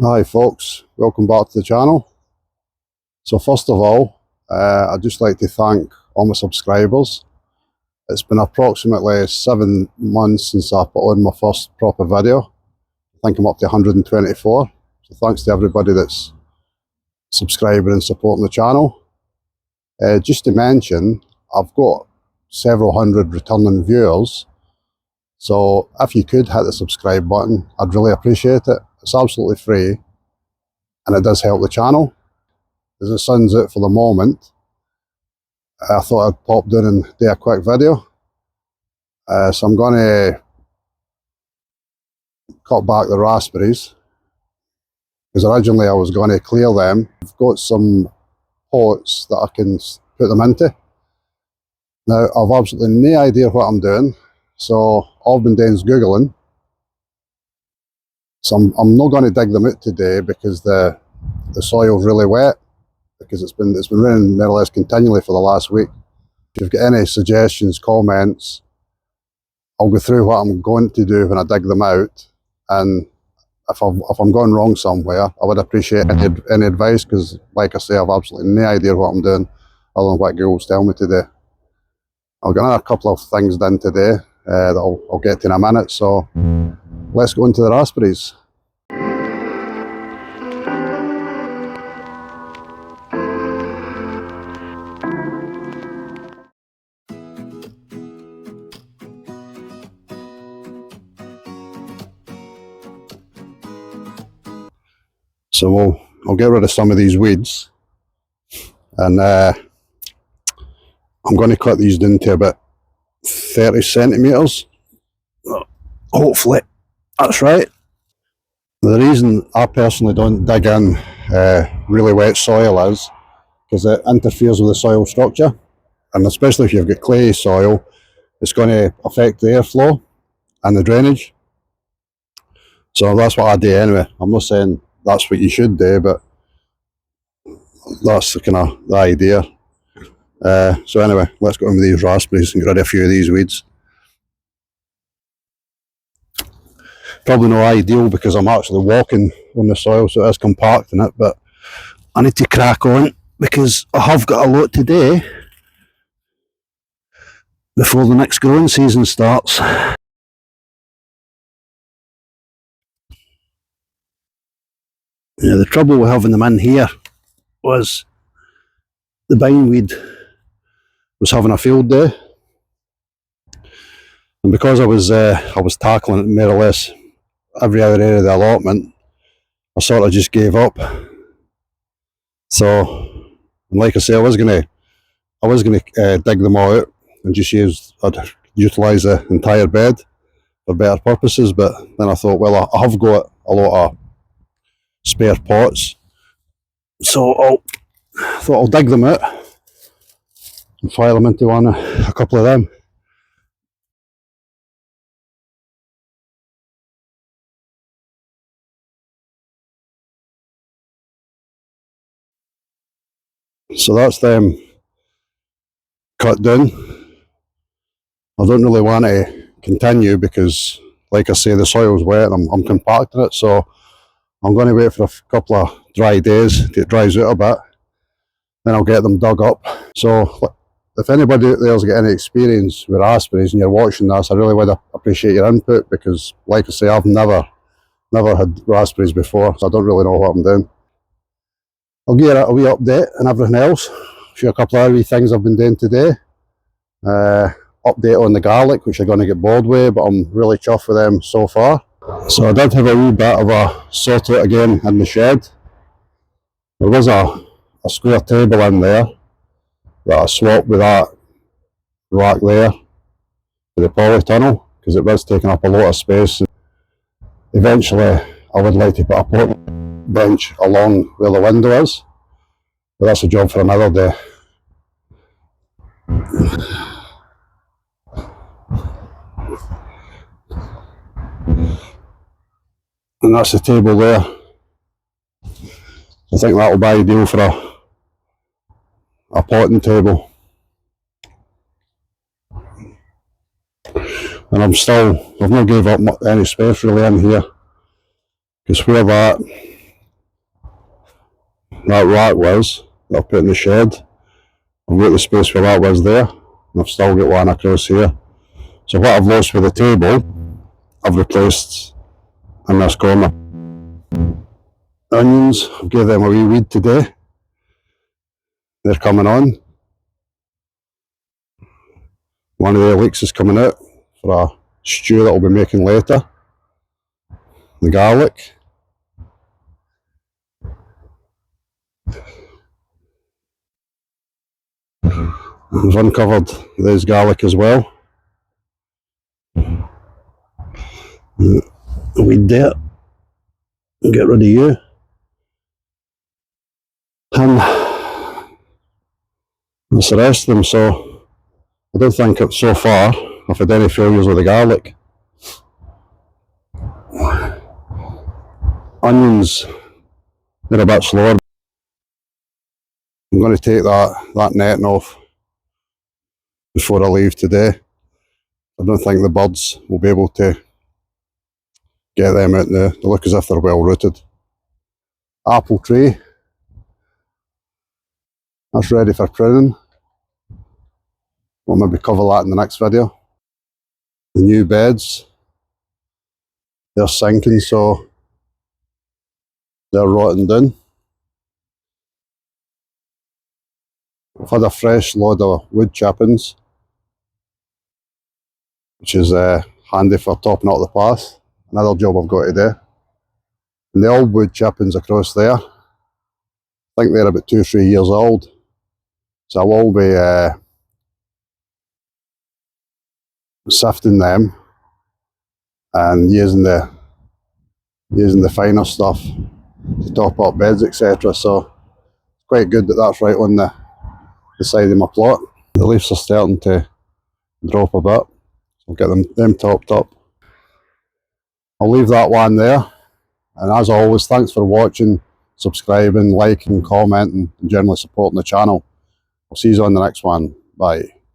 Hi folks, welcome back to the channel. So first of all, I'd just like to thank all my subscribers. It's been approximately 7 months since I put on my first proper video. I think I'm up to 124. So thanks to everybody that's subscribing and supporting the channel. Just to mention, I've got several hundred returning viewers. So if you could hit the subscribe button, I'd really appreciate it. It's absolutely free and it does help the channel. As the sun's out for the moment, I thought I'd pop down and do a quick video. So I'm going to cut back the raspberries, because originally I was going to clear them. I've got some pots that I can put them into. Now I've absolutely no idea what I'm doing, so all I've been doing is Googling. So I'm not going to dig them out today because the soil's really wet, because it's been raining more or less continually for the last week. If you've got any suggestions, comments, I'll go through what I'm going to do when I dig them out, and if I'm going wrong somewhere, I would appreciate any advice, because like I say, I've absolutely no idea what I'm doing other than what Google's telling me to do. I've got another couple of things done today that I'll get to in a minute, so let's go into the raspberries. So I'll get rid of some of these weeds, and I'm going to cut these down to about 30 centimetres. Hopefully that's right. The reason I personally don't dig in really wet soil is because it interferes with the soil structure, and especially if you've got clay soil, it's going to affect the airflow and the drainage. So that's what I do anyway. I'm not saying that's what you should do, but that's kind of the idea. So anyway, let's go in with these raspberries and get rid of a few of these weeds. Probably not ideal because I'm actually walking on the soil, so it is compacting it, but I need to crack on because I have got a lot to do before the next growing season starts. Yeah, the trouble with having them in here was the bindweed was having a field day, and because I was tackling it more or less every other area of the allotment, I sort of just gave up. So, like I say, I was gonna dig them all out and just utilise the entire bed for better purposes, but then I thought, well, I have got a lot of spare pots, so I thought I'll dig them out and file them into a couple of them. So that's them cut down. I don't really want to continue because, like I say, the soil's wet and I'm compacting it, so I'm going to wait for a couple of dry days till it dries out a bit. Then I'll get them dug up. So if anybody out there's got any experience with raspberries and you're watching this, I really would appreciate your input, because like I say, I've never had raspberries before, so I don't really know what I'm doing. I'll give you a wee update and everything else. Show you a couple of wee things I've been doing today. Update on the garlic, which are going to get bored with, but I'm really chuffed with them so far. So I did have a wee bit of a sort out again in the shed. There was a square table in there that I swapped with that rack there for the polytunnel, because it was taking up a lot of space. Eventually I would like to put a pot bench along where the window is, but that's a job for another day. And that's the table there. I think that'll be ideal for a potting table. And I've not gave up any space really in here, because where that that rack was that I've put in the shed. I've got the space where that was there, and I've still got one across here. So what I've lost with the table, I've replaced in this corner. Onions, I've gave them a wee weed today. They're coming on. One of the leeks is coming out for a stew that I'll be making later. The garlic. I've uncovered this garlic as well. Weed there. Get rid of you. And that's the rest of them, so I don't think so far I've had any failures with the garlic. Onions, they're a bit slower. I'm going to take that netting off before I leave today. I don't think the birds will be able to get them out now. They look as if they're well rooted. Apple tree, that's ready for pruning. We'll maybe cover that in the next video. The new beds, they're sinking, so they're rotting down. I've had a fresh load of wood chippings, which is handy for topping up the path. Another job I've got to do. And the old wood chippings across there, I think they're about 2 or 3 years old. So I will be sifting them and using the finer stuff to top up beds, etc. So it's quite good that that's right on the side of my plot. The leaves are starting to drop a bit, so I'll get them topped up. I'll leave that one there, and as always, thanks for watching, subscribing, liking, commenting, and generally supporting the channel. I'll see you on the next one. Bye.